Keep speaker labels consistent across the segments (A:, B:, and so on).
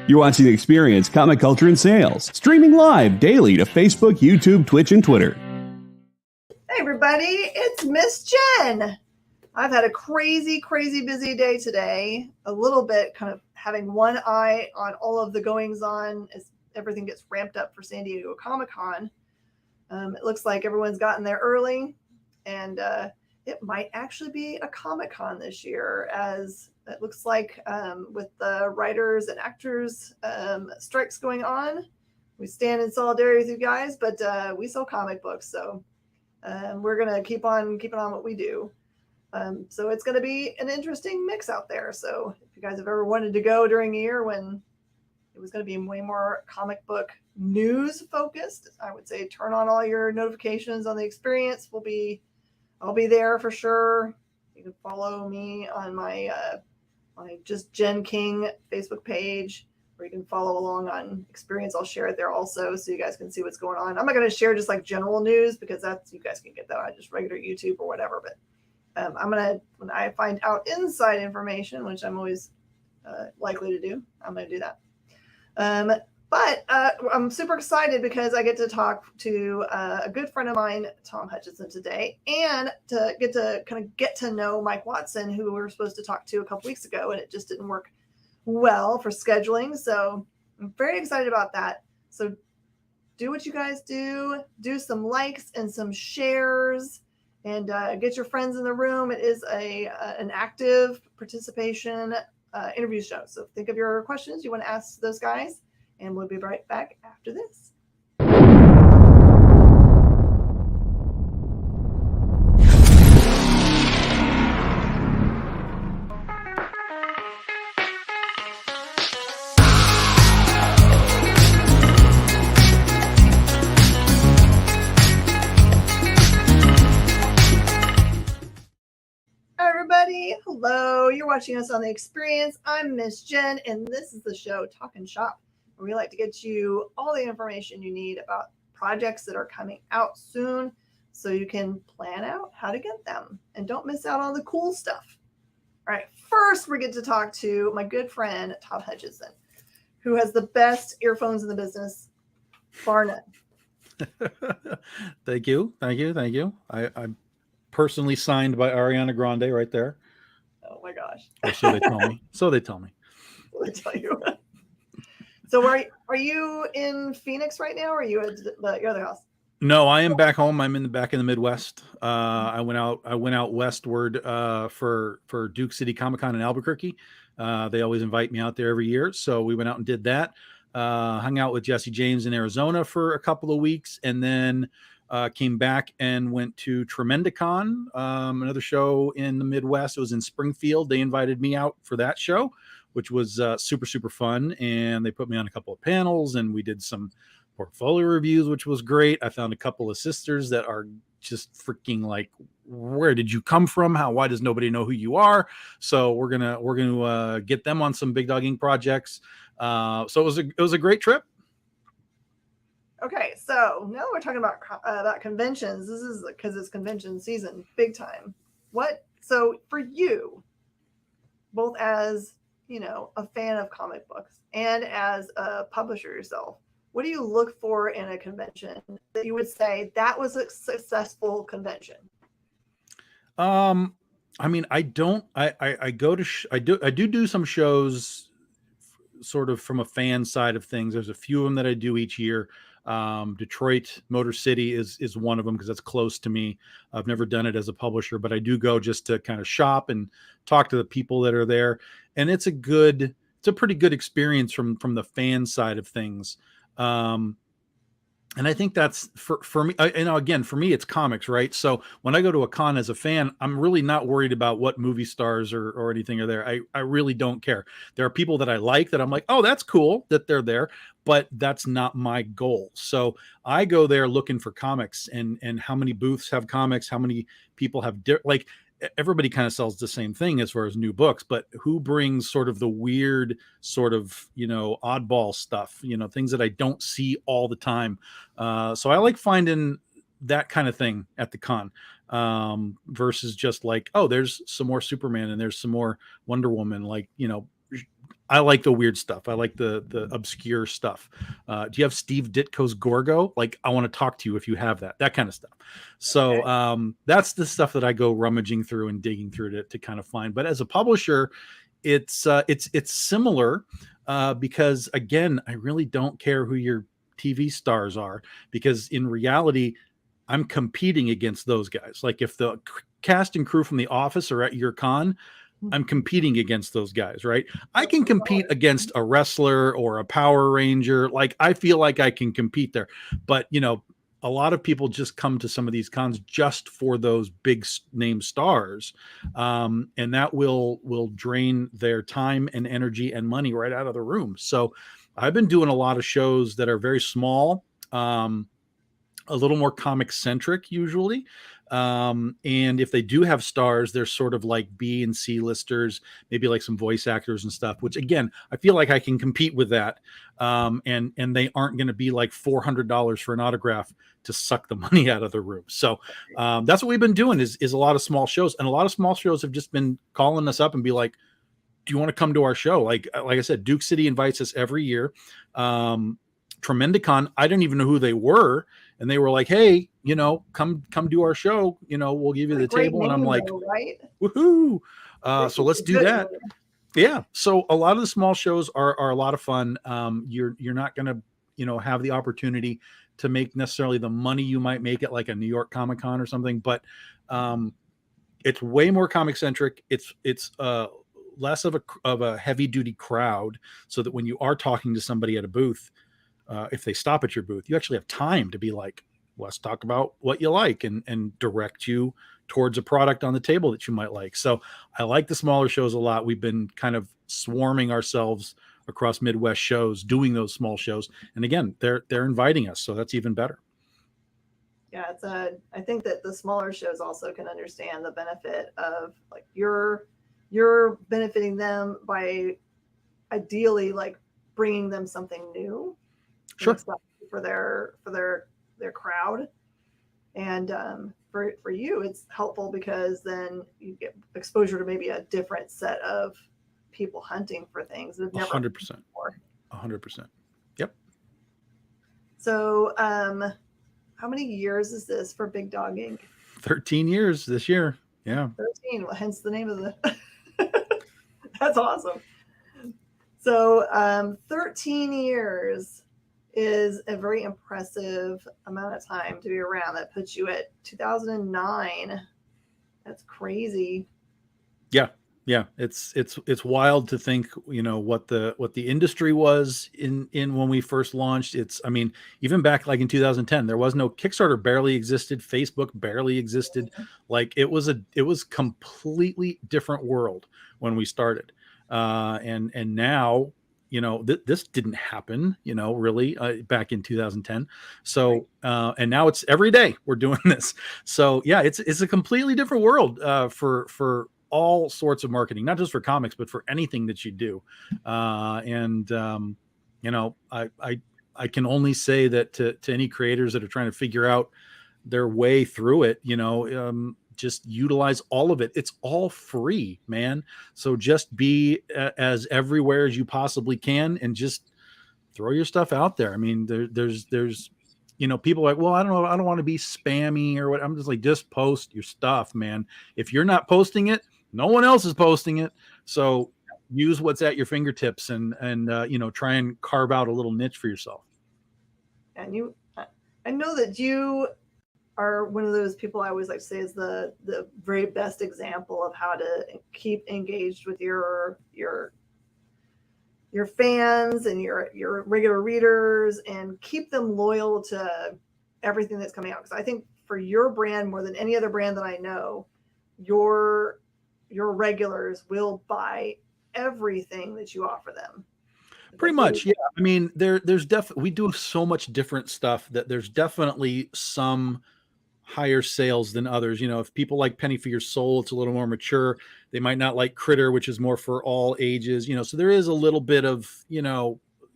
A: You're watching The Experience, Comic Culture and Sales, streaming live daily to Facebook, YouTube, Twitch, and Twitter.
B: Hey everybody, it's Miss Jen. I've had a crazy busy day today. A little bit kind of having one eye on all of the goings on as everything gets ramped up for San Diego Comic-Con. It looks like everyone's gotten there early, and it might actually be a Comic-Con this year, as it looks like with the writers and actors strikes going on. We stand in solidarity with you guys, but we sell comic books, so we're gonna keep on keeping on what we do. So it's gonna be an interesting mix out there. So if you guys have ever wanted to go during a year when it was gonna be way more comic book news focused, I would say turn on all your notifications on The Experience. I'll be there for sure. You can follow me on my Just Jen King Facebook page, or you can follow along on Experience. I'll share it there also, so you guys can see what's going on. I'm not going to share just like general news, because that's, you guys can get that on just regular YouTube or whatever. But when I find out inside information, which I'm always likely to do, I'm going to do that. But I'm super excited because I get to talk to a good friend of mine, Tom Hutchinson, today, and to get to know Mike Watson, who we were supposed to talk to a couple weeks ago, and it just didn't work well for scheduling. So I'm very excited about that. So do what you guys do some likes and some shares, and get your friends in the room. It is an active participation interview show. So think of your questions you want to ask those guys, and we'll be right back after this. Everybody, hello. You're watching us on The Experience. I'm Miss Jen, and this is the show Talkin Shop, where we like to get you all the information you need about projects that are coming out soon, so you can plan out how to get them and don't miss out on the cool stuff. All right, first we get to talk to my good friend Tom Hutchinson, who has the best earphones in the business, bar none.
C: Thank you. I'm personally signed by Ariana Grande right there.
B: Oh my gosh.
C: Or so they tell me.
B: They tell you. So are you in Phoenix right now, or are you at your other house?
C: No, I am back home. I'm back in the Midwest. I went out westward for Duke City Comic Con in Albuquerque. They always invite me out there every year, so we went out and did that. Hung out with Jesse James in Arizona for a couple of weeks, and then came back and went to Tremendicon, another show in the Midwest. It was in Springfield. They invited me out for that show, which was super fun. And they put me on a couple of panels, and we did some portfolio reviews, which was great. I found a couple of sisters that are just freaking like, where did you come from? Why does nobody know who you are? So we're gonna get them on some big dog ink projects. So it was a great trip.
B: Okay, so now we're talking about conventions. This is because it's convention season, big time. So for you, both as a fan of comic books and as a publisher yourself, what do you look for in a convention that you would say that was a successful convention?
C: I mean, I do some shows sort of from a fan side of things. There's a few of them that I do each year. Detroit Motor City is one of them because that's close to me. I've never done it as a publisher, but I do go just to kind of shop and talk to the people that are there. And it's a pretty good experience from the fan side of things. And I think that's for me, again, for me, it's comics, right? So when I go to a con as a fan, I'm really not worried about what movie stars or anything are there. I really don't care. There are people that I like that I'm like, oh, that's cool that they're there, but that's not my goal. So I go there looking for comics and how many booths have comics, how many people have, everybody kind of sells the same thing as far as new books, but who brings sort of the weird sort of, oddball stuff, things that I don't see all the time. So I like finding that kind of thing at the con, versus just like, oh, there's some more Superman and there's some more Wonder Woman. Like, I like the weird stuff. I like the obscure stuff. Do you have Steve Ditko's Gorgo? Like, I want to talk to you if you have that kind of stuff. So that's the stuff that I go rummaging through and digging through to kind of find. But as a publisher, it's similar because, again, I really don't care who your TV stars are, because in reality, I'm competing against those guys. Like, if the cast and crew from The Office are at your con, I'm competing against those guys, right? I can compete against a wrestler or a Power Ranger. Like, I feel like I can compete there. But, a lot of people just come to some of these cons just for those big name stars. And that will drain their time and energy and money right out of the room. So I've been doing a lot of shows that are very small, a little more comic centric usually. And if they do have stars, they're sort of like B and C listers, maybe like some voice actors and stuff, which, again, I feel like I can compete with that. And they aren't going to be like $400 for an autograph to suck the money out of the room. So that's what we've been doing is a lot of small shows, and a lot of small shows have just been calling us up and be like, do you want to come to our show? Like I said, Duke City invites us every year. Tremendicon, I didn't even know who they were. And they were like, hey, come do our show. We'll give you the table. And I'm like,
B: right?
C: Woohoo. So let's do that. Yeah. So a lot of the small shows are a lot of fun. You're not going to, have the opportunity to make necessarily the money you might make at like a New York Comic Con or something, but it's way more comic centric. It's less of a heavy duty crowd, so that when you are talking to somebody at a booth, if they stop at your booth, you actually have time to be like, let's talk about what you like, and direct you towards a product on the table that you might like. So I like the smaller shows a lot. We've been kind of swarming ourselves across Midwest shows, doing those small shows. And again, they're inviting us. So that's even better.
B: Yeah. I think that the smaller shows also can understand the benefit of, like, you're benefiting them by ideally like bringing them something new.
C: Sure.
B: For their crowd, and for you, it's helpful because then you get exposure to maybe a different set of people hunting for things that have never
C: 100%.
B: before.
C: 100%. Yep.
B: So, how many years is this for Big Dog Inc?
C: 13 years this year. Yeah.
B: 13. Well, hence the name of the. That's awesome. So, 13 years is a very impressive amount of time to be around. That puts you at 2009. That's crazy.
C: Yeah. It's wild to think, what the industry was in when we first launched. Even back like in 2010, there was no Kickstarter, barely existed. Facebook barely existed. Like, it was completely different world when we started. And now, this didn't happen, really back in 2010. So, and now it's every day we're doing this. So yeah, it's a completely different world for all sorts of marketing, not just for comics, but for anything that you do. I can only say that to any creators that are trying to figure out their way through it, just utilize all of it. It's all free, man. So just be as everywhere as you possibly can, and just throw your stuff out there. I mean, there's people are like, well, I don't know, I don't want to be spammy or what. I'm just like, just post your stuff, man. If you're not posting it, no one else is posting it. So use what's at your fingertips, and try and carve out a little niche for yourself.
B: And I know that you are one of those people I always like to say is the very best example of how to keep engaged with your fans and your regular readers, and keep them loyal to everything that's coming out. Because I think for your brand, more than any other brand that I know, your regulars will buy everything that you offer them.
C: Pretty much, yeah. I mean, there's definitely, we do so much different stuff that there's definitely some higher sales than others. If people like Penny for Your Soul, it's a little more mature. They might not like Critter, which is more for all ages. So there is a little bit of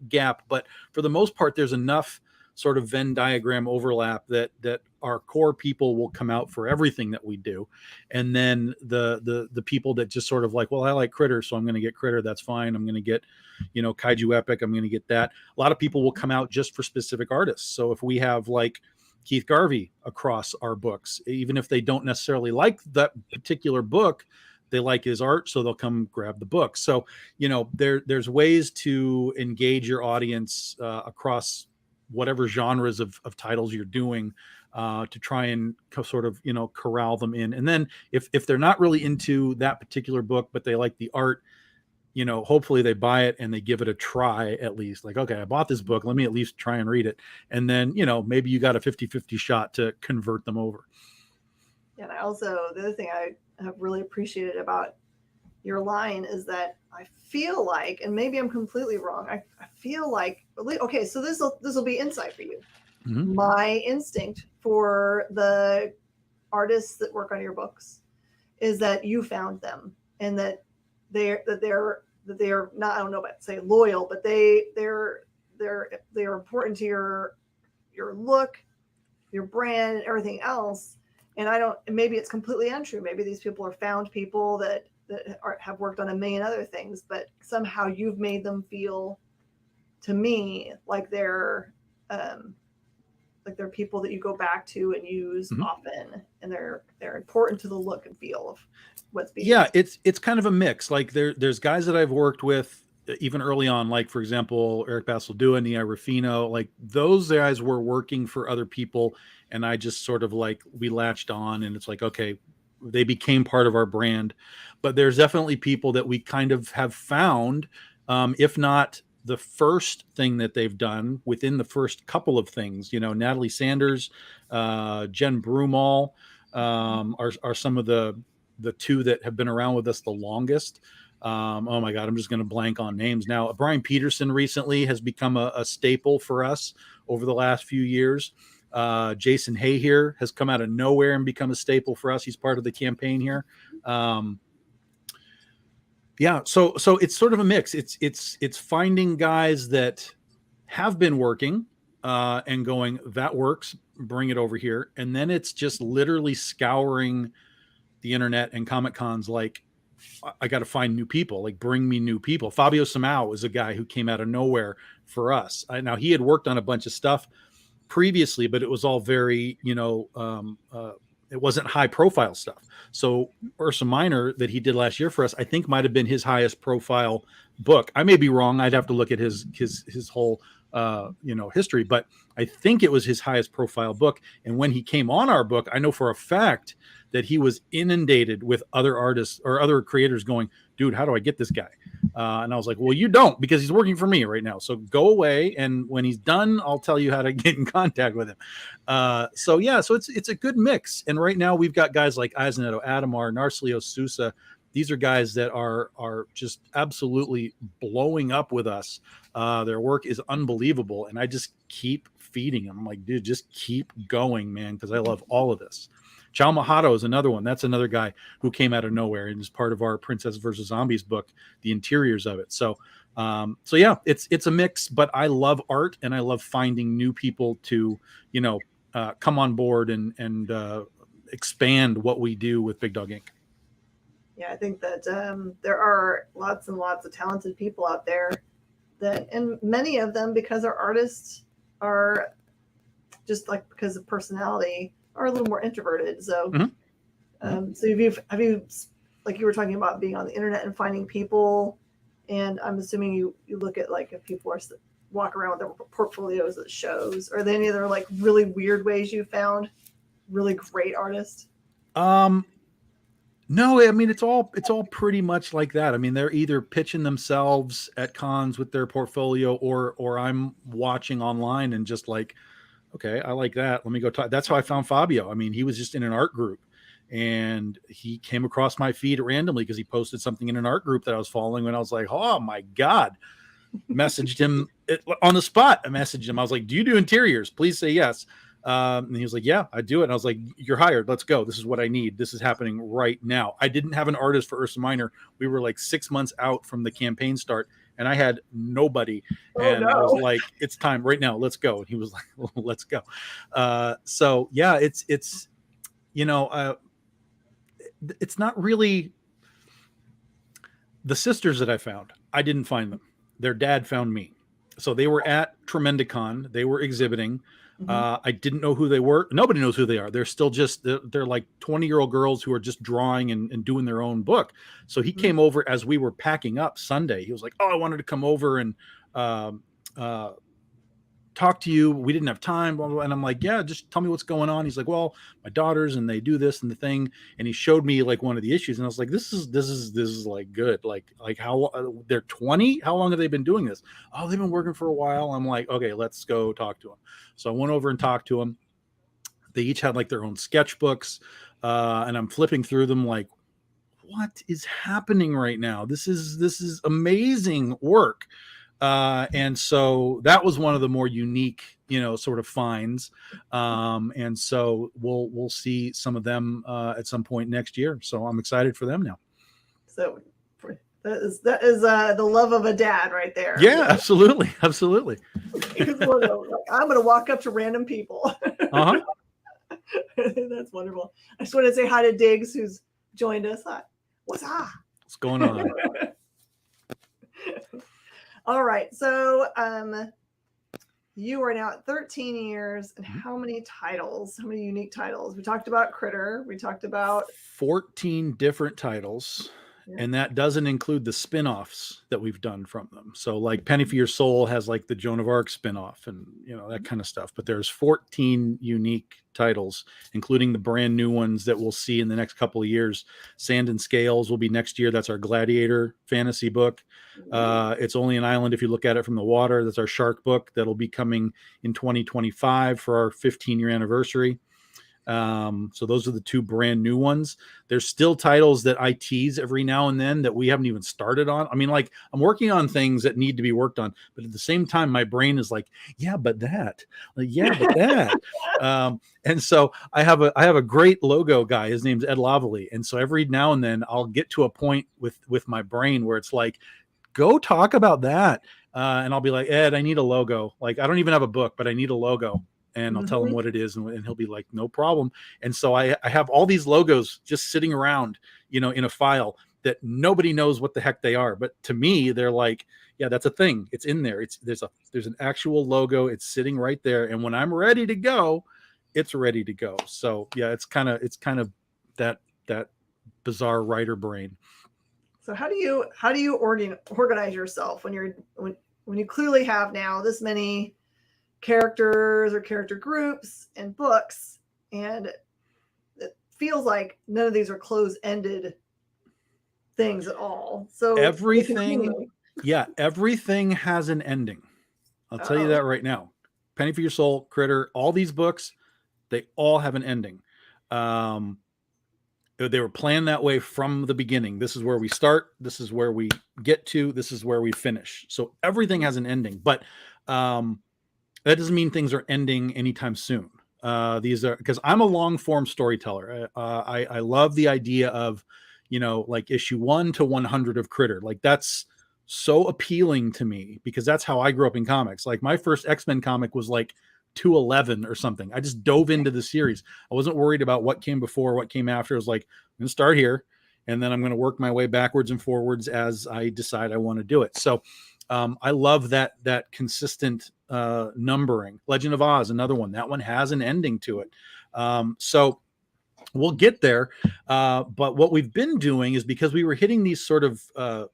C: gap, but for the most part, there's enough sort of Venn diagram overlap that our core people will come out for everything that we do. And then the people that just sort of like, well, I like Critter, so I'm going to get Critter. That's fine. I'm going to get, Kaiju Epic. I'm going to get that. A lot of people will come out just for specific artists. So if we have like Keith Garvey across our books, even if they don't necessarily like that particular book, they like his art, so they'll come grab the book. So, there's ways to engage your audience across whatever genres of titles you're doing, to try and sort of, corral them in. And then if they're not really into that particular book, but they like the art, hopefully they buy it and they give it a try at least. Like, okay, I bought this book, let me at least try and read it. And then, maybe you got a 50-50 shot to convert them over.
B: Yeah, and the other thing I have really appreciated about your line is that I feel like, and maybe I'm completely wrong, I feel like, okay, so this will be insight for you. Mm-hmm. My instinct for the artists that work on your books is that you found them, and that they're not, I don't know about say loyal, but they're important to your look, your brand, and everything else. And maybe it's completely untrue. Maybe these people are found people that have worked on a million other things, but somehow you've made them feel, to me, like they're people that you go back to and use mm-hmm. often, and they're important to the look and feel of what's being.
C: Yeah, it's kind of a mix. Like there's guys that I've worked with even early on, like for example, Eric Basildua, Nia Ruffino, like those guys were working for other people, and I just sort of like, we latched on, and it's like, okay, they became part of our brand. But there's definitely people that we kind of have found, if not the first thing that they've done, within the first couple of things. Natalie Sanders, Jen Broomall, are some of the two that have been around with us the longest. Oh my God, I'm just going to blank on names now. Brian Peterson recently has become a staple for us over the last few years. Jason Hay here has come out of nowhere and become a staple for us. He's part of the campaign here. Yeah, so it's sort of a mix. It's finding guys that have been working and going, that works, bring it over here. And then it's just literally scouring the internet and Comic Cons, like, I got to find new people, like bring me new people. Fabio Samao is a guy who came out of nowhere for us. Now he had worked on a bunch of stuff previously, but it was all very, it wasn't high profile stuff. So Ursa Minor that he did last year for us, I think might've been his highest profile book. I may be wrong. I'd have to look at his whole, history, but I think it was his highest profile book. And when he came on our book, I know for a fact that he was inundated with other artists or other creators going, dude, how do I get this guy? And I was like, well, you don't, because he's working for me right now. So go away. And when he's done, I'll tell you how to get in contact with him. So it's a good mix. And right now we've got guys like Eisenetto Adamar, Narcelio Sousa. These are guys that are just absolutely blowing up with us. Their work is unbelievable. And I just keep feeding them. I'm like, dude, just keep going, man, because I love all of this. Chao Mahato is another one. That's another guy who came out of nowhere and is part of our Princess versus Zombies book, the interiors of it. So yeah, it's a mix, but I love art and I love finding new people to, come on board and expand what we do with Big Dog Inc.
B: Yeah, I think that there are lots and lots of talented people out there and many of them, because our artists are just like, because of personality, are a little more introverted. So, mm-hmm. So have you, like you were talking about being on the internet and finding people, and I'm assuming you look at like if people walk around with their portfolios at shows. Are there any other like really weird ways you found really great artists?
C: No, I mean, it's all pretty much like that. I mean, they're either pitching themselves at cons with their portfolio, or I'm watching online and just like, okay, I like that. Let me go talk. That's how I found Fabio. I mean, he was just in an art group and he came across my feed randomly because he posted something in an art group that I was following, and I was like, oh my God. Messaged him on the spot. I messaged him. I was like, do you do interiors? Please say yes. And he was like, yeah, I do it. And I was like, you're hired. Let's go. This is what I need. This is happening right now. I didn't have an artist for Ursa Minor. We were like 6 months out from the campaign start, and I had nobody.
B: Oh,
C: And I was
B: no.
C: like, it's time right now. Let's go. And he was like, well, let's go. So yeah, it's, you know, it's not really the sisters that I found. I didn't find them. Their dad found me. So they were at Tremendicon. They were exhibiting. I didn't know who they were. Nobody knows who they are. They're still just, they're like 20-year-old girls who are just drawing and doing their own book. So he came over as we were packing up Sunday. He was like, oh, I wanted to come over and talk to you. We didn't have time. Blah, blah, blah. And I'm like, yeah, just tell me what's going on. He's like, well, my daughters, and they do this and the thing. And he showed me like one of the issues. And I was like, this is like good. Like how they're 20. How long have they been doing this? Oh, they've been working for a while. I'm like, okay, let's go talk to them. So I went over and talked to them. They each had like their own sketchbooks. And I'm flipping through them like, what is happening right now? This is amazing work. And so that was one of the more unique, sort of finds. And so we'll see some of them at some point next year. So I'm excited for them now.
B: So that is the love of a dad right there.
C: Yeah, absolutely. Absolutely.
B: I'm going to walk up to random people.
C: Uh-huh.
B: That's wonderful. I just want to say hi to Diggs, who's joined us. Hi. What's
C: going on?
B: All right. So you are now at 13 years and how many titles, how many unique titles? We talked about Critter. We talked about
C: 14 different titles. Yeah. And that doesn't include the spin-offs that we've done from them. So like Penny for Your Soul has like the Joan of Arc spin-off and that kind of stuff. But there's 14 unique titles, including the brand new ones that we'll see in the next couple of years. Sand and Scales will be next year. That's our Gladiator fantasy book. It's Only an Island If You Look at It from the Water. That's our shark book that'll be coming in 2025 for our 15-year anniversary. So those are the two brand new ones. There's still titles that I tease every now and then that we haven't even started on. I mean, like I'm working on things that need to be worked on, but at the same time, my brain is like, yeah, but that, and so I have a great logo guy. His name's Ed Lavallee. And so every now and then I'll get to a point with my brain where it's like, go talk about that. And I'll be like, Ed, I need a logo. Like, I don't even have a book, but I need a logo. And I'll tell him what it is, and he'll be like, no problem. And so I have all these logos just sitting around, in a file that nobody knows what the heck they are. But to me, they're like, yeah, that's a thing. It's in there. There's an actual logo. It's sitting right there. And when I'm ready to go, it's ready to go. So yeah, it's kind of that bizarre writer brain.
B: So how do you organize yourself when you clearly have now this many characters or character groups and books, and it feels like none of these are closed-ended things at all. So
C: everything has an ending. I'll tell you that right now. Penny for Your Soul, Critter, all these books, they all have an ending. They were planned that way from the beginning. This is where we start. This is where we get to. This is where we finish. So everything has an ending, but that doesn't mean things are ending anytime soon. These are, because I'm a long form storyteller. I love the idea of, like issue 1 to 100 of Critter. Like that's so appealing to me because that's how I grew up in comics. Like my first X-Men comic was like 211 or something. I just dove into the series. I wasn't worried about what came before, what came after. I was like, I'm going to start here and then I'm going to work my way backwards and forwards as I decide I want to do it. So I love that consistent numbering. Legend of Oz, another one. That one has an ending to it. So we'll get there. But what we've been doing is because we were hitting these sort of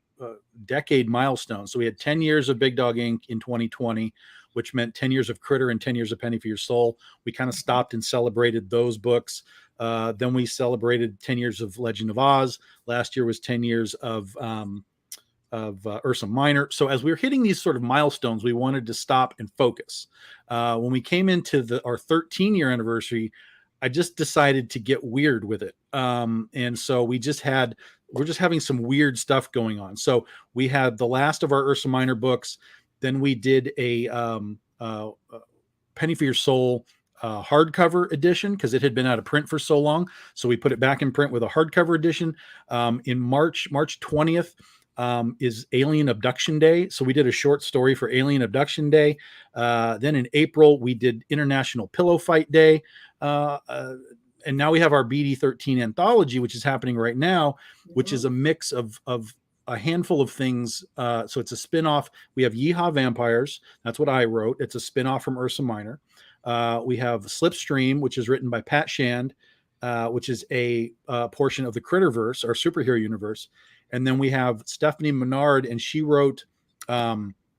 C: decade milestones. So we had 10 years of Big Dog Inc. in 2020, which meant 10 years of Critter and 10 years of Penny for Your Soul. We kind of stopped and celebrated those books. Then we celebrated 10 years of Legend of Oz. Last year was 10 years of Ursa Minor. So as we were hitting these sort of milestones, we wanted to stop and focus. When we came into our 13-year anniversary, I just decided to get weird with it. And so we're just having some weird stuff going on. So we had the last of our Ursa Minor books. Then we did a Penny for Your Soul hardcover edition because it had been out of print for so long. So we put it back in print with a hardcover edition. In March 20th, is Alien Abduction Day. So we did a short story for Alien Abduction Day. Then in April, we did International Pillow Fight Day. And now we have our BD13 anthology, which is happening right now, which is a mix of a handful of things. So it's a spinoff. We have Yeehaw Vampires. That's what I wrote. It's a spinoff from Ursa Minor. We have Slipstream, which is written by Pat Shand, which is a portion of the Critterverse, our superhero universe. And then we have Stephanie Menard, and she wrote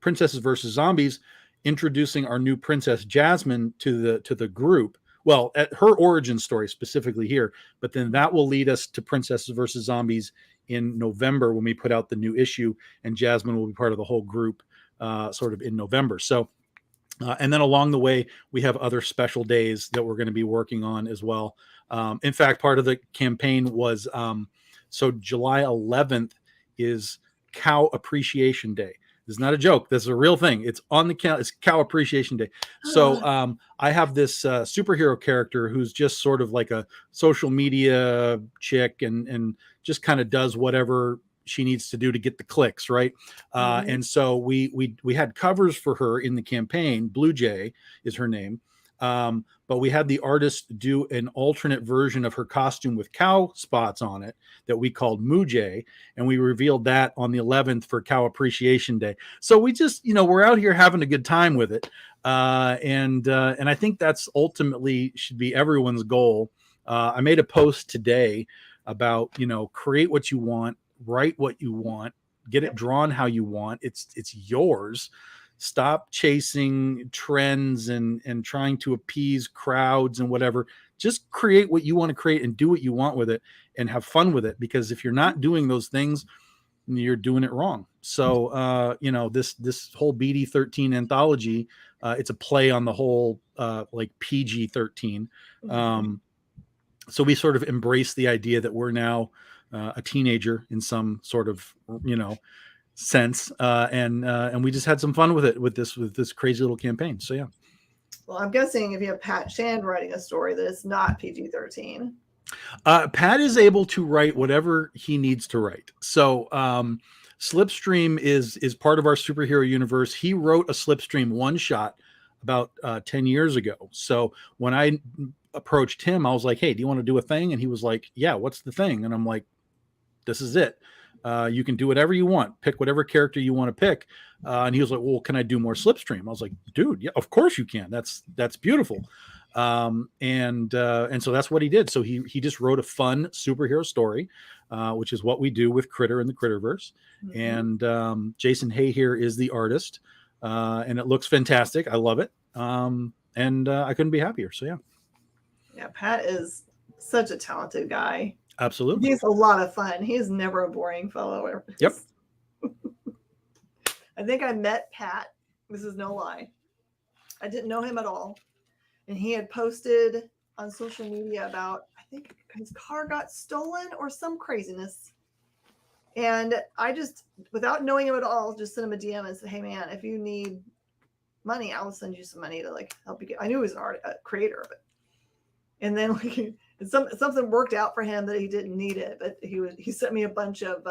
C: Princesses versus Zombies, introducing our new Princess Jasmine to the group. Well, at her origin story specifically here, but then that will lead us to Princesses versus Zombies in November when we put out the new issue, and Jasmine will be part of the whole group sort of in November. So, and then along the way, we have other special days that we're going to be working on as well. In fact, part of the campaign was, so July 11th is Cow Appreciation Day. This is not a joke. This is a real thing. It's on the count. It's Cow Appreciation Day. So I have this superhero character who's just sort of like a social media chick and just kind of does whatever she needs to do to get the clicks, right? And so we had covers for her in the campaign. Blue Jay is her name. But we had the artist do an alternate version of her costume with cow spots on it that we called Moo Jay, and we revealed that on the 11th for Cow Appreciation Day. So we just, we're out here having a good time with it, and I think that's ultimately should be everyone's goal. I made a post today about create what you want, write what you want, get it drawn how you want. It's yours. Stop chasing trends and trying to appease crowds and whatever. Just create what you want to create and do what you want with it and have fun with it. Because if you're not doing those things, you're doing it wrong. So, this whole BD13 anthology, it's a play on the whole like PG-13. So we sort of embrace the idea that we're now a teenager in some sort of, sense, and we just had some fun with it with this crazy little campaign. So yeah.
B: Well, I'm guessing if you have Pat Shand writing a story that it's not PG-13.
C: Pat is able to write whatever he needs to write. So Slipstream is part of our superhero universe. He wrote a Slipstream one shot about 10 years ago. So when I approached him, I was like, hey, do you want to do a thing? And he was like, yeah, what's the thing? And I'm like, this is it. You can do whatever you want, pick whatever character you want to pick. And he was like, well, can I do more Slipstream? I was like, dude, yeah, of course you can. That's beautiful. And so that's what he did. So he just wrote a fun superhero story, which is what we do with Critter and the Critterverse. And Jason Hay here is the artist, and it looks fantastic. I love it. And I couldn't be happier. So yeah.
B: Yeah, Pat is such a talented guy.
C: Absolutely.
B: He's a lot of fun. He's never a boring fellow.
C: Yep.
B: I think I met Pat. This is no lie. I didn't know him at all. And he had posted on social media about, I think his car got stolen or some craziness. And I just, without knowing him at all, just sent him a DM and said, hey man, if you need money, I'll send you some money to like help you get, I knew he was a creator of it. And then like, something worked out for him that he didn't need it, but he sent me a bunch of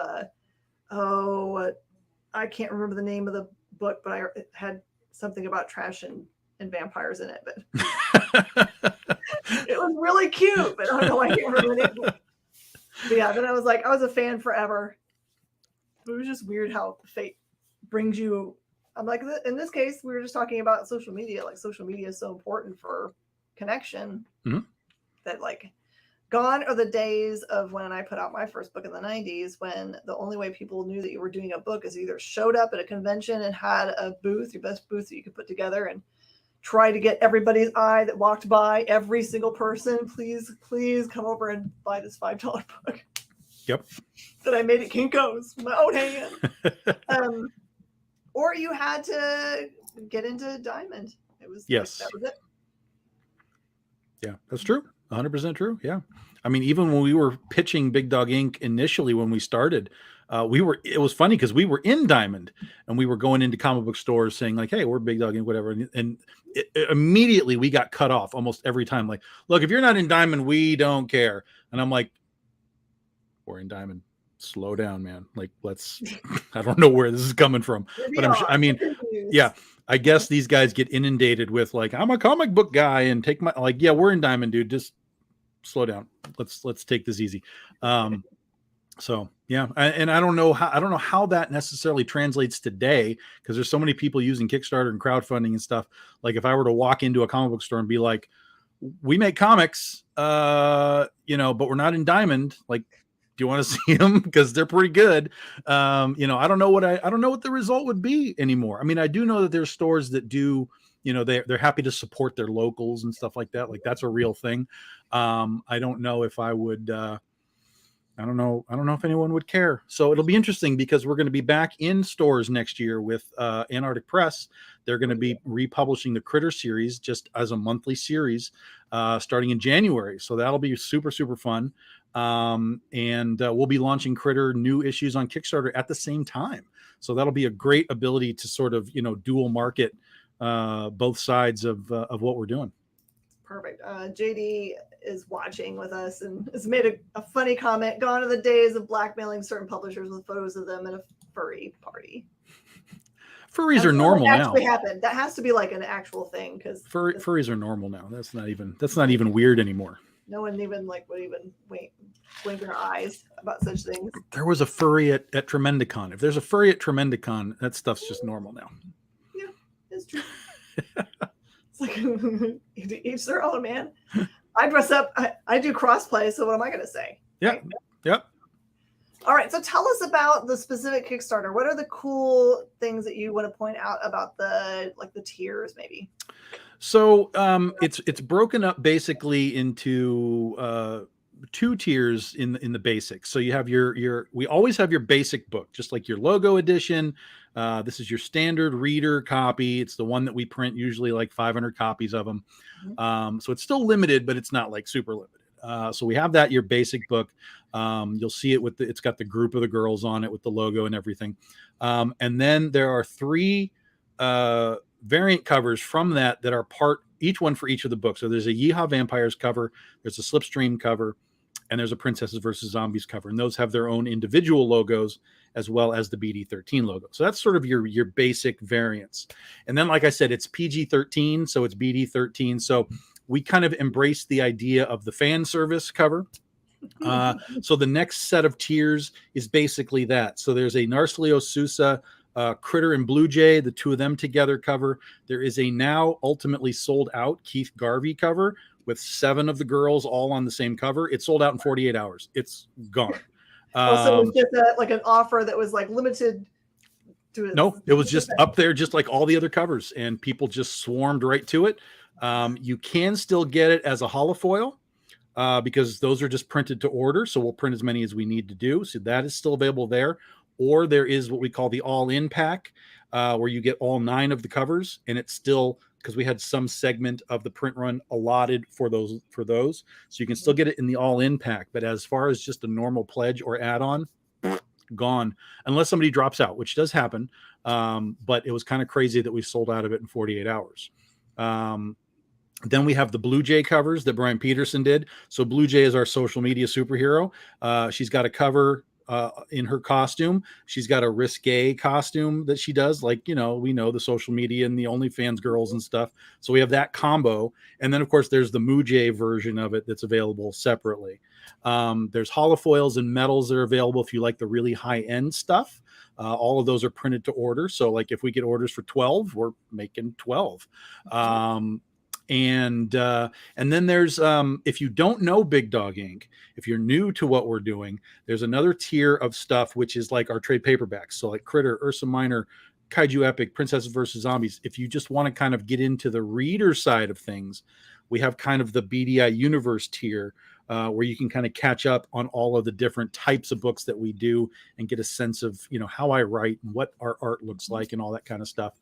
B: I can't remember the name of the book, but it had something about trash and vampires in it. But it was really cute. But I don't know why I can't remember the name. But yeah, then I was a fan forever. It was just weird how fate brings you. I'm like, in this case, we were just talking about social media. Like social media is so important for connection. That like gone are the days of when I put out my first book in the 90s, when the only way people knew that you were doing a book is either showed up at a convention and had a booth, your best booth that you could put together, and try to get everybody's eye that walked by, every single person, please come over and buy this $5 book.
C: Yep.
B: That I made at Kinko's with my own hand. Or you had to get into Diamond. It was
C: yes.
B: That was it.
C: Yeah, that's true. 100% true. Yeah. I mean, even when we were pitching Big Dog Inc. initially, when we started, it was funny because we were in Diamond and we were going into comic book stores saying like, hey, we're Big Dog Inc., whatever. And immediately we got cut off almost every time. Like, look, if you're not in Diamond, we don't care. And I'm like, we're in Diamond. slow down, man. Like, let's, I don't know where this is coming from, but I mean, yeah, I guess these guys get inundated with like, I'm a comic book guy and take my, like, yeah, we're in Diamond, dude. Just slow down. Let's take this easy. So yeah, and I don't know how that necessarily translates today, because there's so many people using Kickstarter and crowdfunding and stuff. Like, if I were to walk into a comic book store and be like, we make comics, but we're not in Diamond. Like, do you want to see them? Because they're pretty good. I don't know what the result would be anymore. I mean, I do know that there's stores that do, they're happy to support their locals and stuff like that. Like, that's a real thing. I don't know if I would, I don't know if anyone would care. So it'll be interesting, because we're going to be back in stores next year with Antarctic Press. They're going to be republishing the Critter series just as a monthly series starting in January. So that'll be super, super fun. And we'll be launching Critter new issues on Kickstarter at the same time. So that'll be a great ability to sort of, dual market both sides of what we're doing.
B: Perfect. JD is watching with us and has made a funny comment. Gone are the days of blackmailing certain publishers with photos of them at a furry party.
C: Furries are normal now.
B: Actually happened. That has to be like an actual thing, because
C: furries are normal now. That's not even weird anymore.
B: No one even would even blink their eyes about such things.
C: There was a furry at Tremendicon. If there's a furry at Tremendicon, that stuff's just normal now.
B: Yeah, it's true. It's like each their own, man. I dress up. I do crossplay. So what am I going to say?
C: Yeah.
B: Right?
C: Yep.
B: All right. So tell us about the specific Kickstarter. What are the cool things that you want to point out about the tiers, maybe?
C: So it's broken up basically into two tiers in the basics. So you have we always have your basic book, just like your logo edition. This is your standard reader copy. It's the one that we print, usually like 500 copies of them. So it's still limited, but it's not like super limited. So we have that, your basic book. You'll see it it's got the group of the girls on it with the logo and everything. And then there are three variant covers from that are each one for each of the books. So there's a Yeehaw Vampires cover, there's a Slipstream cover, and there's a Princesses versus Zombies cover. And those have their own individual logos, as well as the BD13 logo. So that's sort of your basic variants. And then, like I said, it's PG-13, so it's BD13. So we kind of embrace the idea of the fan service cover. So the next set of tiers is basically that. So there's a Narsilio Sousa, Critter and Blue Jay, the two of them together cover. There is a now ultimately sold out Keith Garvey cover with 7 of the girls all on the same cover. It sold out in 48 hours. It's gone.
B: So it was just an offer that was like limited to
C: No, it was just up there, just like all the other covers, and people just swarmed right to it. You can still get it as a holofoil because those are just printed to order. So we'll print as many as we need to do. So that is still available there. Or there is what we call the all-in pack, where you get all 9 of the covers, and it's still, because we had some segment of the print run allotted for those. So you can still get it in the all-in pack. But as far as just a normal pledge or add-on, gone, unless somebody drops out, which does happen. But it was kind of crazy that we sold out of it in 48 hours. Then we have the Blue Jay covers that Brian Peterson did. So Blue Jay is our social media superhero. She's got a cover in her costume. She's got a risque costume that she does, like, we know the social media and the OnlyFans girls and stuff. So we have that combo. And then, of course, there's the Moojay version of it that's available separately. There's holofoils and metals that are available if you like the really high-end stuff. All of those are printed to order. So, like, if we get orders for 12, we're making 12. And then there's, if you don't know Big Dog Inc., if you're new to what we're doing, there's another tier of stuff, which is like our trade paperbacks. So like Critter, Ursa Minor, Kaiju Epic, Princesses versus Zombies. If you just want to kind of get into the reader side of things, we have kind of the BDI Universe tier, where you can kind of catch up on all of the different types of books that we do and get a sense of, how I write and what our art looks like and all that kind of stuff.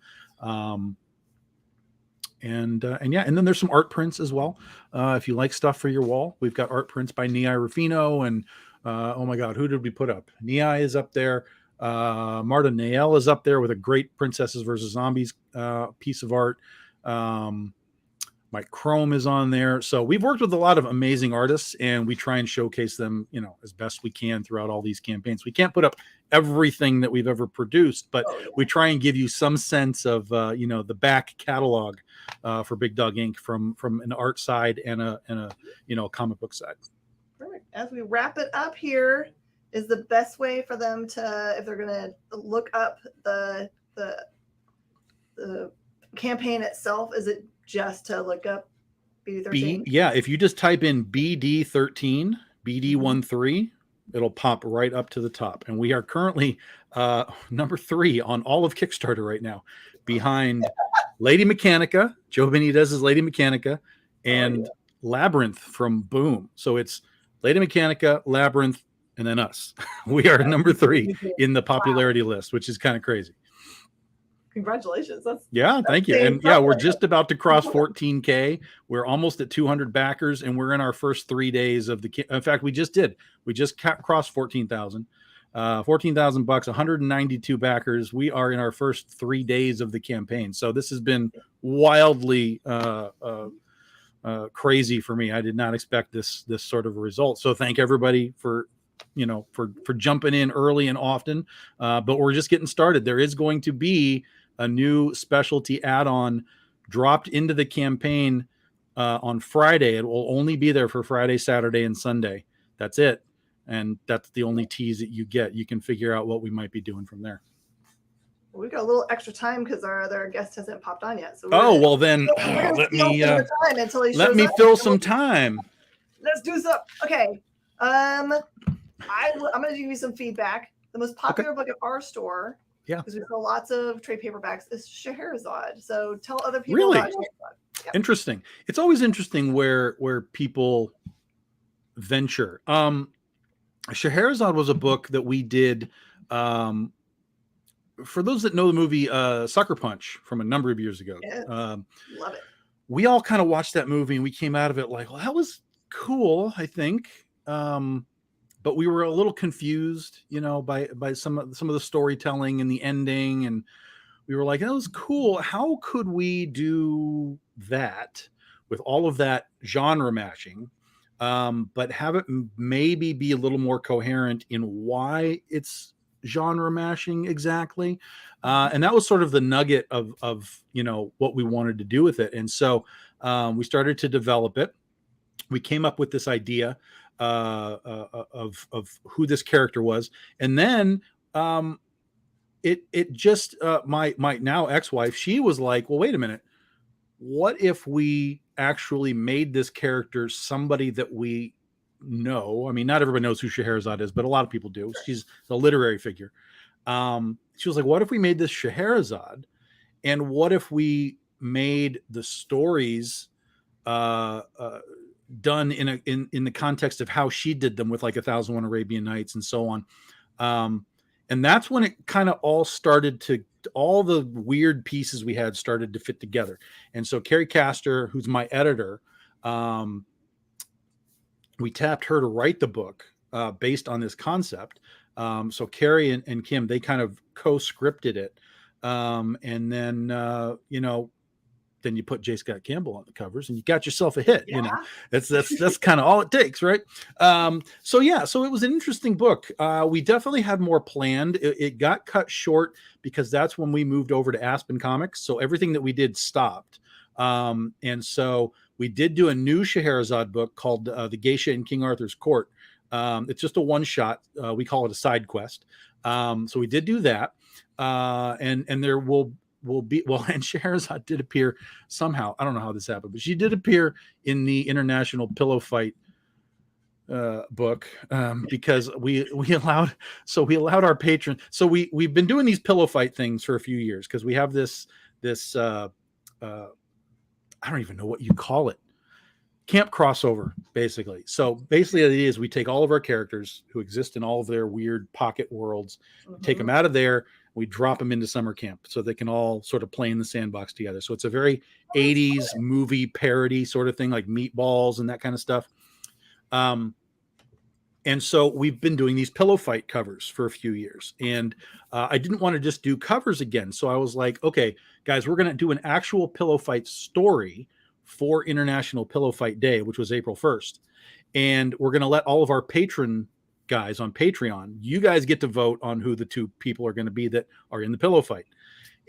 C: And then there's some art prints as well. If you like stuff for your wall, we've got art prints by Niai Rufino and oh my God, who did we put up? Niai is up there. Marta Nael is up there with a great Princesses versus Zombies piece of art. My Mike Chrome is on there. So we've worked with a lot of amazing artists, and we try and showcase them, as best we can throughout all these campaigns. We can't put up everything that we've ever produced, but we try and give you some sense of, the back catalog for Big Dog Inc. from an art side and a comic book side.
B: Perfect. As we wrap it up here, is the best way for them to, if they're going to look up the campaign itself, is it just to look up BD13?
C: Yeah, if you just type in BD13, BD13, it'll pop right up to the top. And we are currently number 3 on all of Kickstarter right now, behind Lady Mechanica, Joe Benitez's Lady Mechanica, and Labyrinth from Boom. So it's Lady Mechanica, Labyrinth, and then us. We are number 3 in the popularity list, which is kind of crazy.
B: Congratulations.
C: Thank you. And we're just about to cross 14K. We're almost at 200 backers, and we're in our first 3 days of in fact, we just crossed 14,000. $14,000, 192 backers. We are in our first 3 days of the campaign. So this has been wildly crazy for me. I did not expect this sort of a result. So thank everybody for jumping in early and often. But we're just getting started. There is going to be a new specialty add-on dropped into the campaign on Friday. It will only be there for Friday, Saturday, and Sunday. That's it. And that's the only tease that you get. You can figure out what we might be doing from there.
B: We've got a little extra time because our other guest hasn't popped on yet. So
C: let me fill some time.
B: Let's do some. Okay. I'm going to give you some feedback. The most popular book at our store, because we sell lots of trade paperbacks, is Scheherazade. So tell other people about Scheherazade. Yep.
C: Interesting. It's always interesting where people venture. Scheherazade was a book that we did. For those that know the movie Sucker Punch from a number of years ago,
B: love it.
C: We all kind of watched that movie and we came out of it like, well, that was cool, I think. But we were a little confused, by some of the storytelling and the ending, and we were like, that was cool. How could we do that with all of that genre mashing, but have it maybe be a little more coherent in why it's genre mashing exactly? And that was sort of the nugget of what we wanted to do with it. And so we started to develop it. We came up with this idea of who this character was, and then it just my now ex-wife, she was like, well, wait a minute, what if we actually made this character somebody that we know? I mean, not everybody knows who Scheherazade is, but a lot of people do. She's a literary figure. She was like, what if we made this Scheherazade, and what if we made the stories done in the context of how she did them with like 1001 Arabian Nights and so on. And that's when it kind of all started to, all the weird pieces we had started to fit together. And so Carrie Castor, who's my editor, we tapped her to write the book based on this concept. So Carrie and Kim, they kind of co-scripted it. And then, then you put J. Scott Campbell on the covers and you got yourself a hit. That's kind of all it takes, right? So it was an interesting book. We definitely had more planned. It got cut short because that's when we moved over to Aspen Comics. So everything that we did stopped. And so we did do a new Scheherazade book called The Geisha in King Arthur's Court. It's just a one shot. We call it a side quest. So we did do that. And there will be, and Scheherazade did appear somehow. I don't know how this happened, but she did appear in the International Pillow Fight book because we allowed our patrons. So we've been doing these pillow fight things for a few years because we have this I don't even know what you call it, camp crossover, basically. So basically the idea is we take all of our characters who exist in all of their weird pocket worlds, take them out of there, we drop them into summer camp so they can all sort of play in the sandbox together. So it's a very 80s movie parody sort of thing, like Meatballs and that kind of stuff. And so we've been doing these pillow fight covers for a few years, and I didn't want to just do covers again. So I was like, okay, guys, we're going to do an actual pillow fight story for International Pillow Fight Day, which was April 1st. And we're going to let all of our patron guys on Patreon, you guys get to vote on who the 2 people are going to be that are in the pillow fight.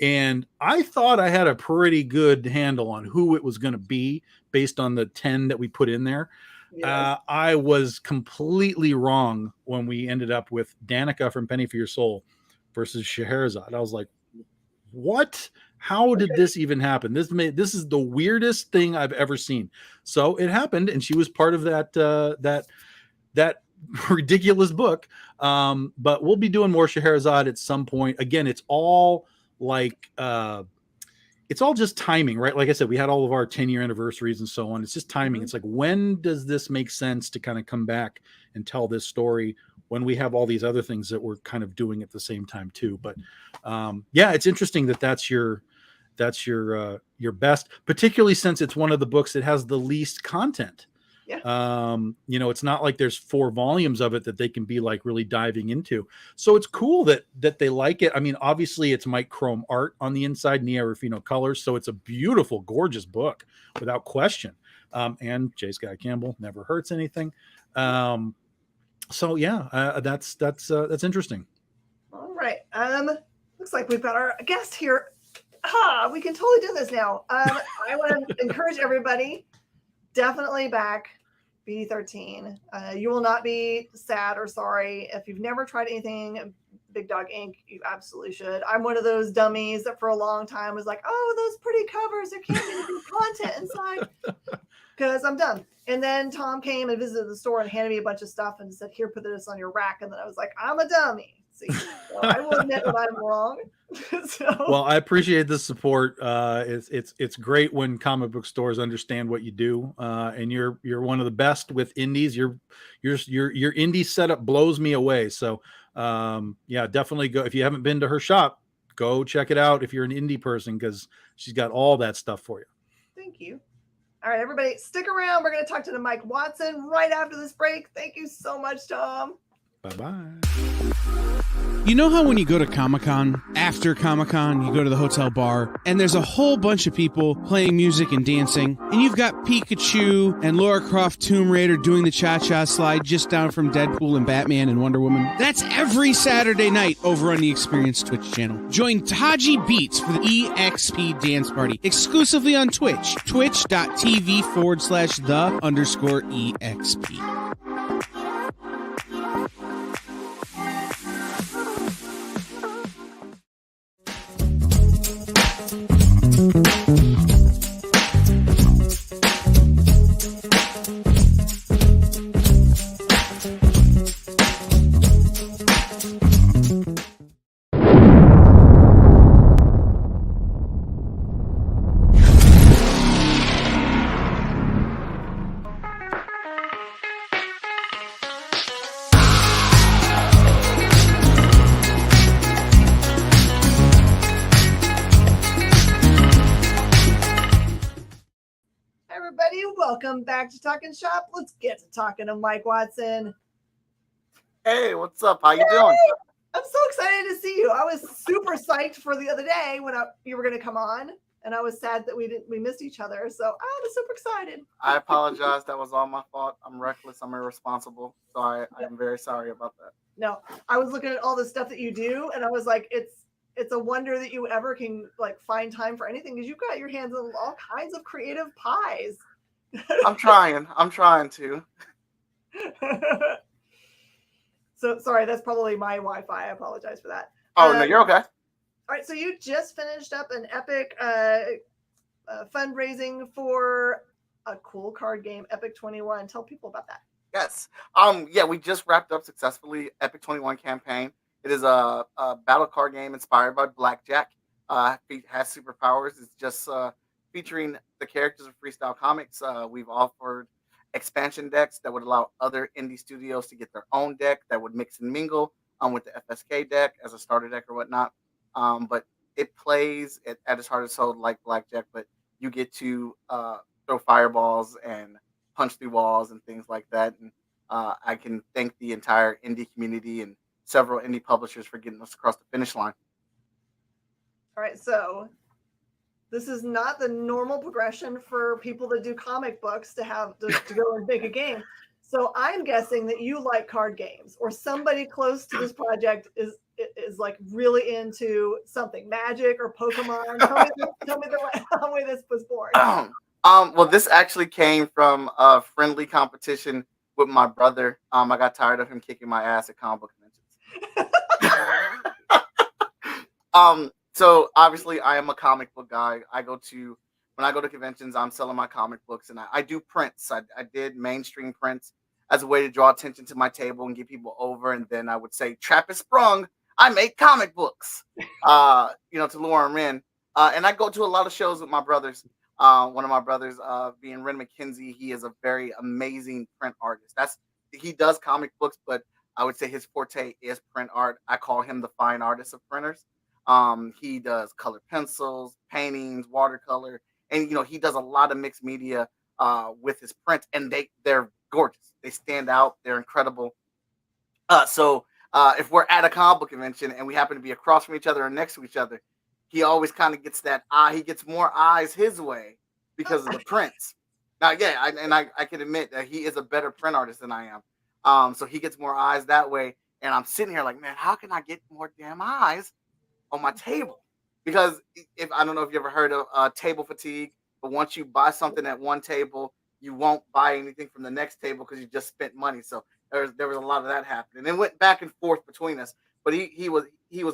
C: And I thought I had a pretty good handle on who it was going to be based on the 10 that we put in there. Yes. I was completely wrong when we ended up with Danica from Penny for Your Soul versus Scheherazade. I was like, what? How did this even happen? This is the weirdest thing I've ever seen. So it happened, and she was part of that ridiculous book. But we'll be doing more Scheherazade at some point. Again, it's all like it's all just timing, right? Like I said, we had all of our 10-year anniversaries and so on. It's just timing. Mm-hmm. It's like, when does this make sense to kind of come back and tell this story when we have all these other things that we're kind of doing at the same time too? But yeah, it's interesting that's your best, particularly since it's one of the books that has the least content. Yeah. It's not like there's 4 volumes of it that they can be like really diving into. So it's cool that they like it. I mean, obviously it's Mike Chrome art on the inside, Nia Rufino colors. So it's a beautiful, gorgeous book without question. And J. Scott Campbell never hurts anything. So yeah, that's interesting.
B: All right. Looks like we've got our guest here. We can totally do this now. I want to encourage everybody, definitely back BD13. You will not be sad or sorry. If you've never tried anything Big Dog Ink, you absolutely should. I'm one of those dummies that for a long time was like, oh, those pretty covers, there can't be any good content inside, because I'm dumb. And then Tom came and visited the store and handed me a bunch of stuff and said, here, put this on your rack. And then I was like, I'm a dummy. See, so I will admit that I'm wrong.
C: Well, I appreciate the support. It's great when comic book stores understand what you do, and you're one of the best with indies. Your indie setup blows me away. So yeah, definitely go. If you haven't been to her shop, go check it out if you're an indie person, because she's got all that stuff for you.
B: Thank you. All right, everybody, stick around. We're going to talk to Mike Watson right after this break. Thank you so much, Tom.
C: Bye-bye.
D: You know how when you go to Comic-Con, after Comic-Con, you go to the hotel bar, and there's a whole bunch of people playing music and dancing, and you've got Pikachu and Lara Croft Tomb Raider doing the cha-cha slide just down from Deadpool and Batman and Wonder Woman? That's every Saturday night over on the Experience Twitch channel. Join Taji Beats for the EXP Dance Party, exclusively on Twitch, twitch.tv/the_EXP.
B: Welcome back to Talkin Shop. Let's get to talking to Mike Watson.
E: Hey, what's up? How you doing?
B: I'm so excited to see you. I was super psyched for the other day when you were going to come on, and I was sad that we missed each other. So I was super excited.
E: I apologize. That was all my fault. I'm reckless. I'm irresponsible. So I'm very sorry about that.
B: No, I was looking at all the stuff that you do, and I was like, it's a wonder that you ever can like find time for anything, because you've got your hands on all kinds of creative pies.
E: I'm trying to.
B: So sorry, that's probably my Wi-Fi. I apologize for that.
E: Oh, no, you're okay.
B: All right, so you just finished up an epic fundraising for a cool card game, Epic 21. Tell people about that.
E: Yes. Yeah, we just wrapped up successfully Epic 21 campaign. It is a battle card game inspired by Blackjack. It has superpowers. It's just featuring the characters of Freestyle Comics. We've offered expansion decks that would allow other indie studios to get their own deck that would mix and mingle with the FSK deck as a starter deck or whatnot. But it plays at its heart and soul like Blackjack, but you get to throw fireballs and punch through walls and things like that. And I can thank the entire indie community and several indie publishers for getting us across the finish line.
B: All right, so This is not the normal progression for people that do comic books to go and make a game. So I'm guessing that you like card games, or somebody close to this project is like really into something, Magic or Pokemon. Tell me the way this was born.
E: Well, this actually came from a friendly competition with my brother. I got tired of him kicking my ass at comic book conventions. So obviously I am a comic book guy. When I go to conventions, I'm selling my comic books, and I do prints. I did mainstream prints as a way to draw attention to my table and get people over. And then I would say, "Trap is sprung. I make comic books," to lure them in. And I go to a lot of shows with my brothers. One of my brothers, being Ren McKenzie, he is a very amazing print artist. He does comic books, but I would say his forte is print art. I call him the fine artist of printers. He does colored pencils, paintings, watercolor, and he does a lot of mixed media with his prints, and they're gorgeous. They stand out. They're incredible. So if we're at a comic book convention and we happen to be across from each other or next to each other, he always kind of gets that eye. He gets more eyes his way because of the prints. Now, yeah, I can admit that he is a better print artist than I am. So he gets more eyes that way, and I'm sitting here like, man, how can I get more damn eyes on my table? Because if I don't know if you ever heard of table fatigue, but once you buy something at one table, you won't buy anything from the next table because you just spent money. So there was a lot of that happening. And it went back and forth between us, but he was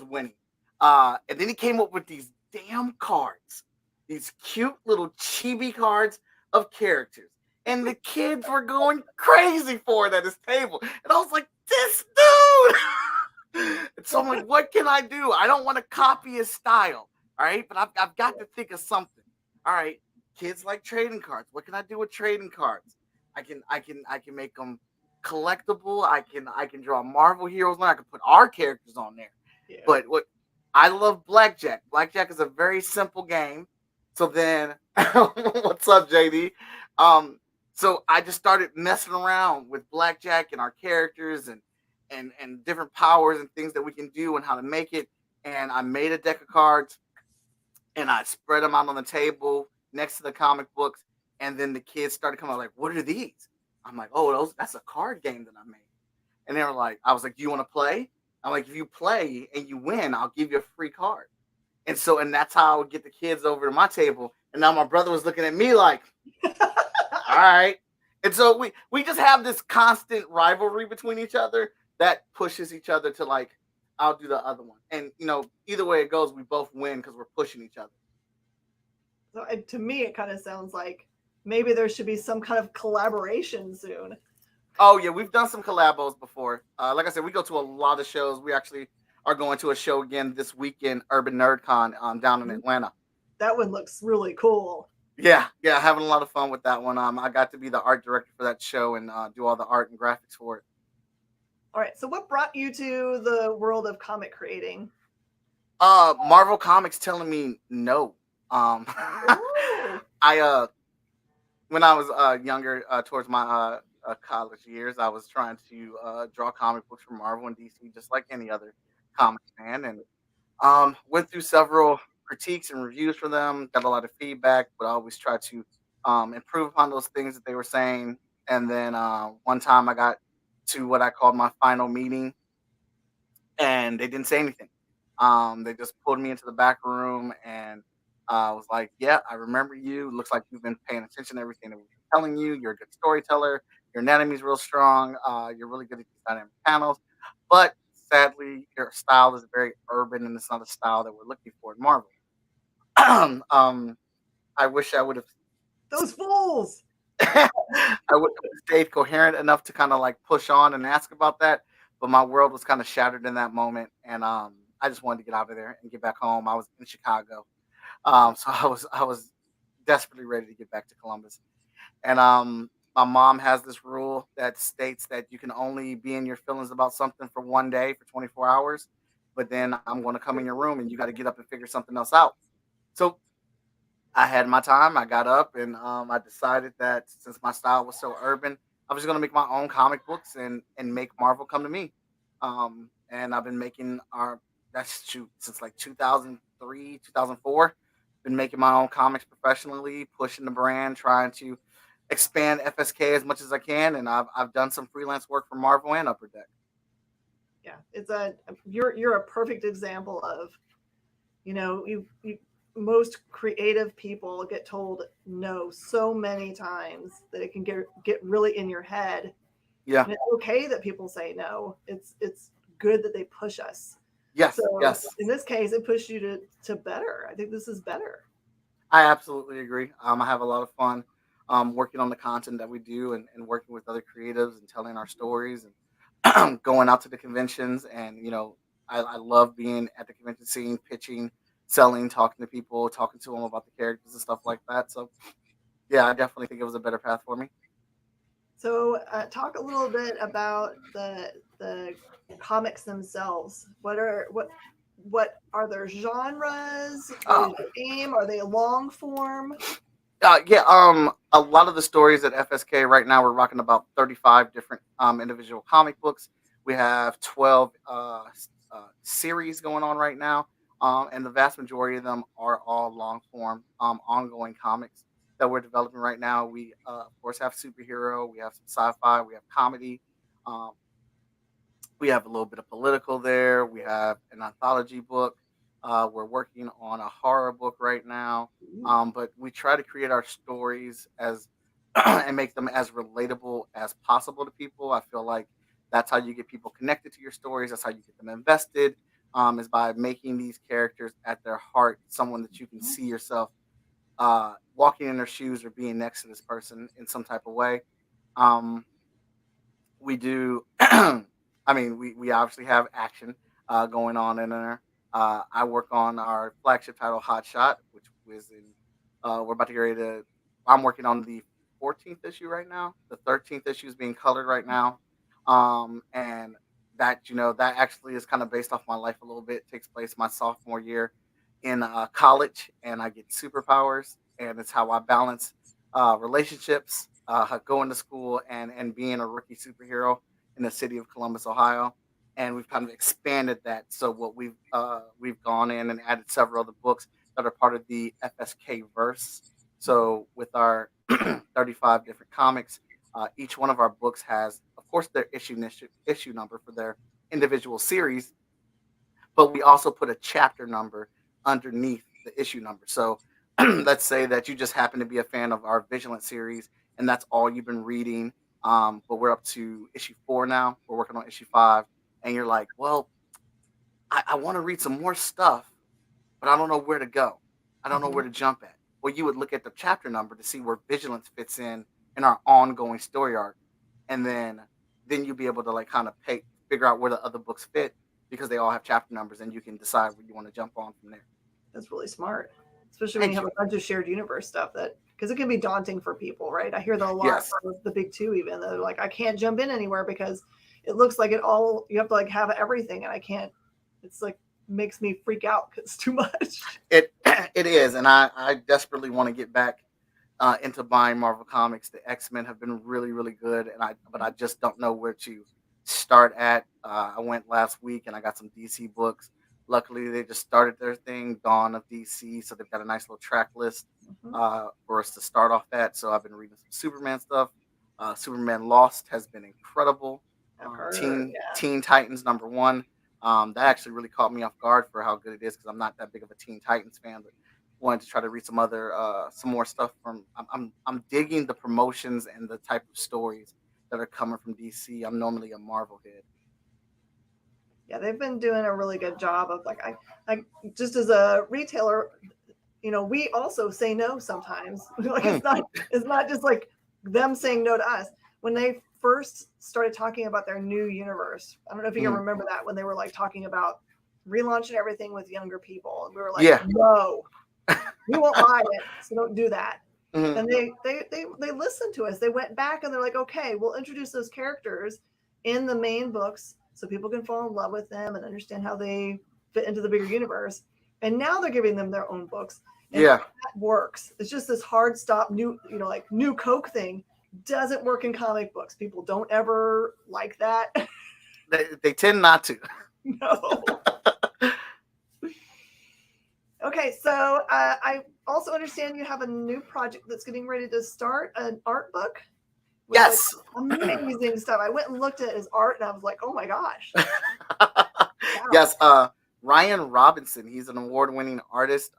E: winning. And then he came up with these damn cards, these cute little chibi cards of characters, and the kids were going crazy for it at his table. And I was like, this dude. And so I'm like, what can I do? I don't want to copy his style, all right? But I've got to think of something. All right, kids like trading cards. What can I do with trading cards? I can make them collectible. I can draw Marvel heroes. I can put our characters on there. Yeah. But what I love blackjack. Blackjack is a very simple game. So then, what's up, JD? So I just started messing around with blackjack and our characters and different powers and things that we can do and how to make it. And I made a deck of cards and I spread them out on the table next to the comic books. And then the kids started coming out like, what are these? I'm like, oh, that's a card game that I made. And they were like, I was like, do you want to play? I'm like, if you play and you win, I'll give you a free card. And that's how I would get the kids over to my table. And now my brother was looking at me like, all right. And so we just have this constant rivalry between each other that pushes each other to like, I'll do the other one. And, either way it goes, we both win because we're pushing each other.
B: So to me, it kind of sounds like maybe there should be some kind of collaboration soon.
E: Oh, yeah. We've done some collabos before. Like I said, we go to a lot of shows. We actually are going to a show again this weekend, Urban NerdCon, down in Atlanta.
B: That one looks really cool.
E: Yeah, having a lot of fun with that one. I got to be the art director for that show and do all the art and graphics for it.
B: All right, so what brought you to the world of comic creating?
E: Marvel Comics telling me no. When I was younger, towards my college years, I was trying to draw comic books for Marvel and DC, just like any other comic fan, and went through several critiques and reviews for them. Got a lot of feedback, but I always try to improve upon those things that they were saying. And then one time, I got to what I called my final meeting, and they didn't say anything. They just pulled me into the back room and was like, yeah, I remember you. Looks like you've been paying attention to everything that we've been telling you. You're a good storyteller. Your anatomy's real strong. You're really good at these dynamic panels. But sadly, your style is very urban, and it's not a style that we're looking for in Marvel. I wish I would have.
B: Those fools!
E: I would have stayed coherent enough to kind of like push on and ask about that. But my world was kind of shattered in that moment. And I just wanted to get out of there and get back home. I was in Chicago. So I was desperately ready to get back to Columbus. And my mom has this rule that states that you can only be in your feelings about something for one day for 24 hours. But then I'm going to come in your room and you got to get up and figure something else out. So I had my time. I got up and I decided that since my style was so urban, I was just going to make my own comic books and make Marvel come to me. And I've been making since like 2003, 2004. been making my own comics professionally, pushing the brand, trying to expand FSK as much as I can, and I've done some freelance work for Marvel and Upper Deck.
B: Yeah, you're a perfect example of, you most creative people get told no so many times that it can get really in your head.
E: Yeah,
B: and it's okay that people say no. It's good that they push us.
E: yes,
B: So
E: yes.
B: in this case, it pushed you to better. I think this is better.
E: I absolutely agree. I have a lot of fun working on the content that we do and working with other creatives and telling our stories and going out to the conventions. And, I love being at the convention scene, pitching, selling, talking to people, talking to them about the characters and stuff like that. So, yeah, I definitely think it was a better path for me.
B: So talk a little bit about the comics themselves. What are their genres? What is your aim? Are they long form?
E: A lot of the stories at FSK right now, we're rocking about 35 different individual comic books. We have 12 series going on right now, and the vast majority of them are all long form, ongoing comics that we're developing right now. We, of course, have superhero, we have some sci-fi, we have comedy, um, we have a little bit of political there. We have an anthology book. We're working on a horror book right now. But we try to create our stories as and make them as relatable as possible to people. I feel like that's how you get people connected to your stories. That's how you get them invested. Is by making these characters at their heart someone that you can see yourself walking in their shoes or being next to this person in some type of way. Um, we do we obviously have action going on in there. I work on our flagship title Hot Shot, which was in we're about to get ready to I'm working on the 14th issue right now. The 13th issue is being colored right now. And that actually is kind of based off my life a little bit. It takes place my sophomore year in college, and I get superpowers, and it's how I balance relationships, going to school, and being a rookie superhero in the city of Columbus, Ohio. And we've kind of expanded that. So what we've gone in and added several other books that are part of the FSK verse. So with our 35 different comics, each one of our books has, of course, their issue number for their individual series, but we also put a chapter number underneath the issue number. So let's say that you just happen to be a fan of our Vigilant series and that's all you've been reading. But we're up to issue 4 now. We're working on issue 5. And you're like, well, I want to read some more stuff, but I don't know where to go. I don't know where to jump at. Well, you would look at the chapter number to see where Vigilance fits in our ongoing story arc. And then you'll be able to like kind of figure out where the other books fit because they all have chapter numbers and you can decide where you want to jump on from there.
B: That's really smart, especially when you have a bunch of shared universe stuff because it can be daunting for people, right? I hear that a lot for the big two, even they're like, I can't jump in anywhere because it looks like you have to like have everything and I can't. It's like makes me freak out because it's too much.
E: It is, and I desperately want to get back into buying Marvel comics. The X-Men have been really, really good, but I just don't know where to start at. I went last week and I got some DC books. Luckily, they just started their thing, Dawn of DC, so they've got a nice little track list for us to start off at. So I've been reading some Superman stuff. Superman Lost has been incredible. Teen Titans #1. That actually really caught me off guard for how good it is because I'm not that big of a Teen Titans fan, but wanted to try to read some more stuff from. I'm digging the promotions and the type of stories that are coming from DC. I'm normally a Marvel head.
B: Yeah, they've been doing a really good job of like I just as a retailer, we also say no sometimes. Like it's not just like them saying no to us. When they first started talking about their new universe, I don't know if you can remember that when they were like talking about relaunching everything with younger people, and we were like, no, we won't buy it, so don't do that. And they listened to us. They went back and they're like, okay, we'll introduce those characters in the main books so people can fall in love with them and understand how they fit into the bigger universe. And now they're giving them their own books. And that works. It's just this hard stop new Coke thing doesn't work in comic books. People don't ever like that.
E: They tend not to.
B: No. Okay, Okay, so I also understand you have a new project that's getting ready to start, an art book. With
E: Yes.
B: like amazing stuff. I went and looked at his art and I was like, oh my gosh. Wow.
E: Yes, Ryan Robinson. He's an award-winning artist.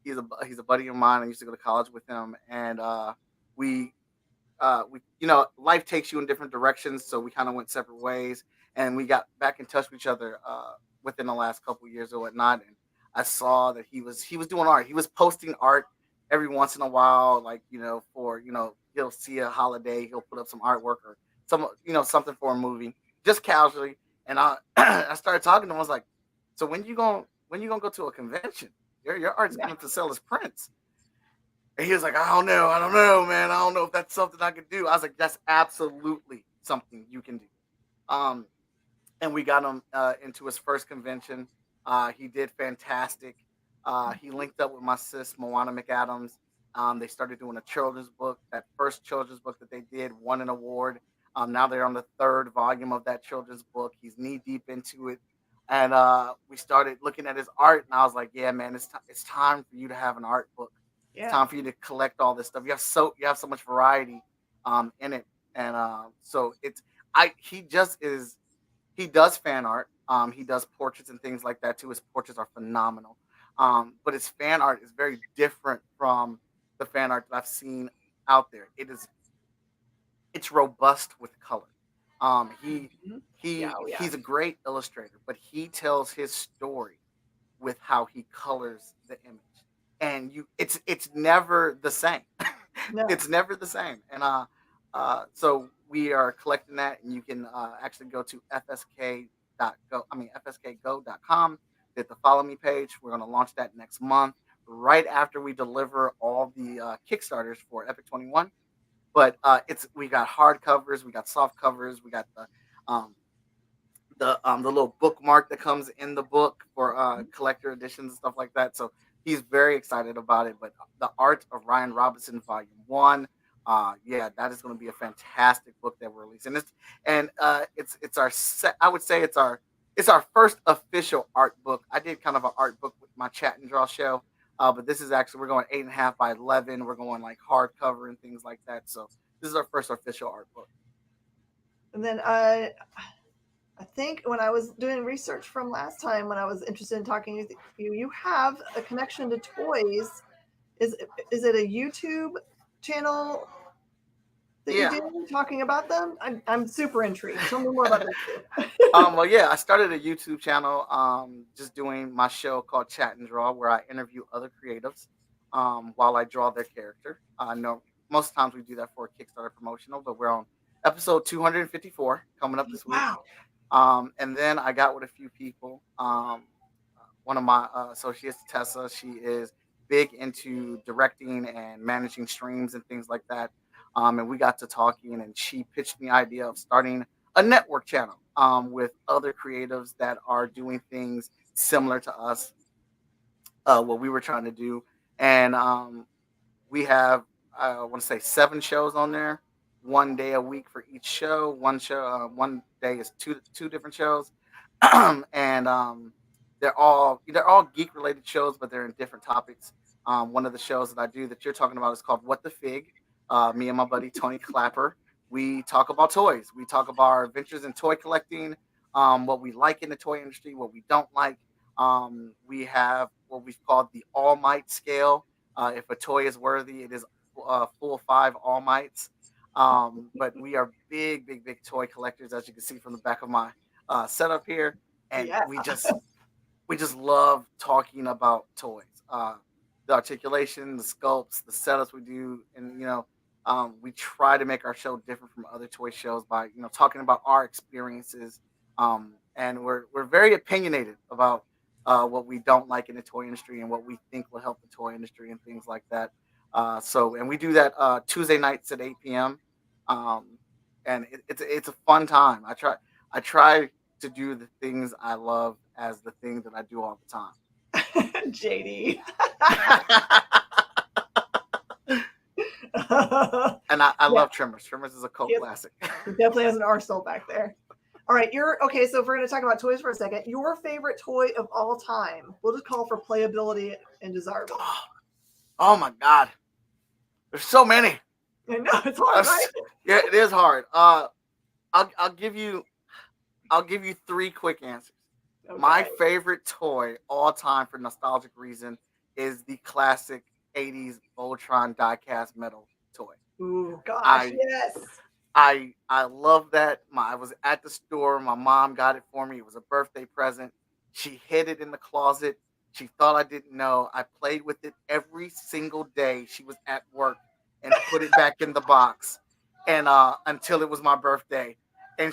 E: He's a buddy of mine. I used to go to college with him, and we life takes you in different directions, so we kind of went separate ways, and we got back in touch with each other within the last couple of years or whatnot. And I saw that he was doing art. He was posting art every once in a while, like for he'll see a holiday, he'll put up some artwork or some something for a movie, just casually. And I I started talking to him. I was like, so when you gonna go to a convention? Your art's going to sell as prints. And he was like, I don't know, man. I don't know if that's something I could do. I was like, that's absolutely something you can do. And we got him into his first convention. He did fantastic. He linked up with my sis, Moana McAdams. They started doing a children's book. That first children's book that they did won an award. Now they're on the 3rd volume of that children's book. He's knee deep into it. And we started looking at his art, and I was like, yeah, man, it's time for you to have an art book.
B: Yeah.
E: It's time for you to collect all this stuff. You have so much variety in it. And so he does fan art. He does portraits and things like that too. His portraits are phenomenal. But his fan art is very different from the fan art that I've seen out there. It's robust with color. He's a great illustrator, but he tells his story with how he colors the image. And it's never the same.
B: No.
E: It's never the same. And so we are collecting that, and you can actually go to fskgo.com, hit the follow me page. We're going to launch that next month, right after we deliver all the Kickstarters for Epic 21. But we got hard covers, we got soft covers, we got the little bookmark that comes in the book for collector editions and stuff like that. So he's very excited about it. But the Art of Ryan Robinson Volume 1, that is going to be a fantastic book that we're releasing. It's our I would say it's our first official art book. I did kind of an art book with my Chat and Draw show, but this is actually, we're going 8.5 by 11. We're going like hardcover and things like that. So this is our first official art book.
B: And then I think when I was doing research from last time, when I was interested in talking with you, you have a connection to toys. Is it a YouTube channel that you do talking about them? I'm super intrigued. Tell me more about this.
E: Well, yeah, I started a YouTube channel just doing my show called Chat and Draw, where I interview other creatives while I draw their character. I know most times we do that for a Kickstarter promotional, but we're on episode 254 coming up this week.
B: Wow.
E: And then I got with a few people. One of my associates, Tessa, she is big into directing and managing streams and things like that. And we got to talking, and she pitched the idea of starting a network channel with other creatives that are doing things similar to us, what we were trying to do. And we have, I want to say 7 shows on there, 1 day a week for each show. One day is two different shows. And they're all geek related shows, but they're in different topics. One of the shows that I do that you're talking about is called What the Fig. Me and my buddy Tony Clapper, we talk about toys. We talk about our adventures in toy collecting, what we like in the toy industry, what we don't like. We have what we've called the All Might scale. If a toy is worthy, it is full 5 All Mights. But we are big toy collectors, as you can see from the back of my setup here, and we just love talking about toys. The articulation, the sculpts, the setups we do, and we try to make our show different from other toy shows by talking about our experiences, and we're very opinionated about what we don't like in the toy industry and what we think will help the toy industry and things like that. And we do that Tuesday nights at 8 p.m. And it's a fun time. I try to do the things I love as the thing that I do all the time.
B: JD.
E: And I love Tremors. Tremors is a cult classic.
B: He definitely has an arsenal back there. All right, okay. So if we're going to talk about toys for a second, your favorite toy of all time. We'll just call for playability and desirability.
E: Oh my God, there's so many.
B: I know it's hard, right?
E: Yeah, it is hard. I'll give you 3 quick answers. Okay. My favorite toy all time for nostalgic reason is the classic 80s Voltron die-cast metal toy.
B: Ooh, gosh, yes.
E: I love that. I was at the store. My mom got it for me. It was a birthday present. She hid it in the closet. She thought I didn't know. I played with it every single day she was at work and put it back in the box, and until it was my birthday, and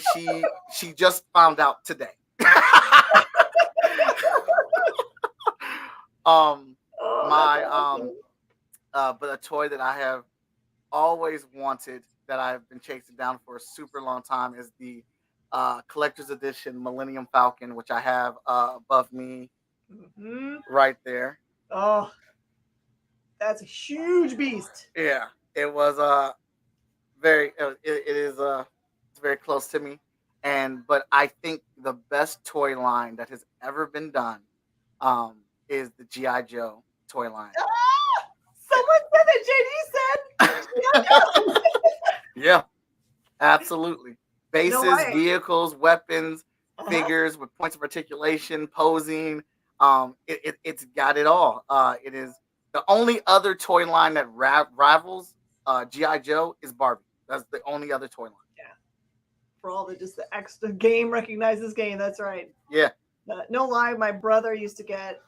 E: she just found out today. But a toy that I have always wanted, that I've been chasing down for a super long time, is the collector's edition Millennium Falcon, which I have above me right there.
B: Oh, that's a huge beast.
E: Yeah, it was it's very close to me, but I think the best toy line that has ever been done is the G.I. Joe toy line.
B: Someone said that JD said.
E: Yeah, absolutely. Bases, vehicles, weapons, figures with points of articulation, posing. It's got it all. It is the only other toy line that rivals G.I. Joe is Barbie. That's the only other toy line.
B: Yeah. For all the extra game recognizes game. That's right.
E: Yeah.
B: No lie, my brother used to get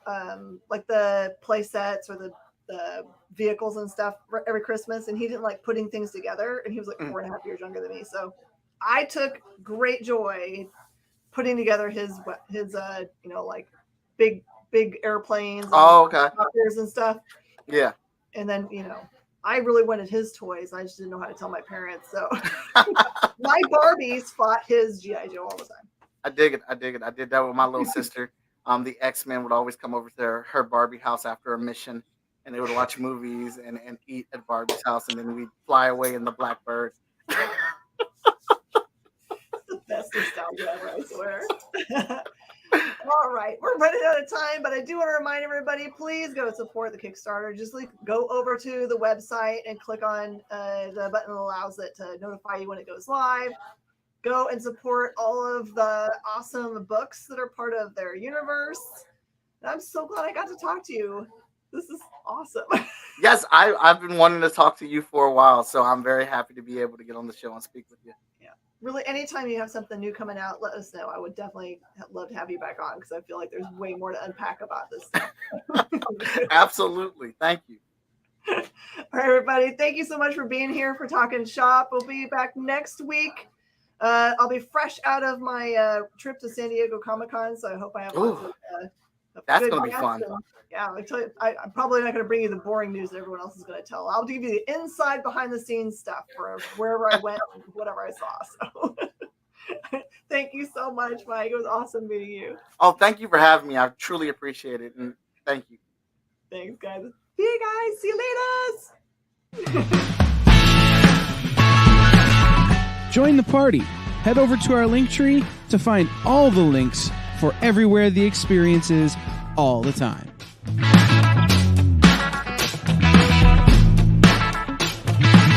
B: like the play sets or the vehicles and stuff every Christmas, and he didn't like putting things together, and he was like 4.5 years younger than me. So I took great joy putting together his like big airplanes and and stuff.
E: Yeah.
B: And then, I really wanted his toys. I just didn't know how to tell my parents. So my Barbies fought his G.I. Joe all the time.
E: I dig it. I did that with my little sister. The X-Men would always come over to her Barbie house after a mission, and they would watch movies and eat at Barbie's house, and then we'd fly away in the Blackbird.
B: It's the best nostalgia ever, I swear. All right, we're running out of time, but I do want to remind everybody, please go support the Kickstarter. Just go over to the website and click on the button that allows it to notify you when it goes live. Go and support all of the awesome books that are part of their universe. And I'm so glad I got to talk to you. This is awesome.
E: Yes, I've been wanting to talk to you for a while, so I'm very happy to be able to get on the show and speak with you.
B: Yeah, really, anytime you have something new coming out, let us know. I would definitely love to have you back on, because I feel like there's way more to unpack about this stuff.
E: Absolutely. Thank you.
B: All right, everybody. Thank you so much for being here for Talkin Shop. We'll be back next week. I'll be fresh out of my trip to San Diego Comic-Con, so I hope I have lots of
E: that's going to be fun.
B: Yeah, I tell you, I'm probably not going to bring you the boring news that everyone else is going to tell. I'll give you the inside, behind-the-scenes stuff for wherever I went, and whatever I saw. So, thank you so much, Mike. It was awesome meeting you.
E: Oh, thank you for having me. I truly appreciate it, and thank you.
B: Thanks, guys. See you guys. See you later.
D: Join the party. Head over to our link tree to find all the links for everywhere the experience is all the time.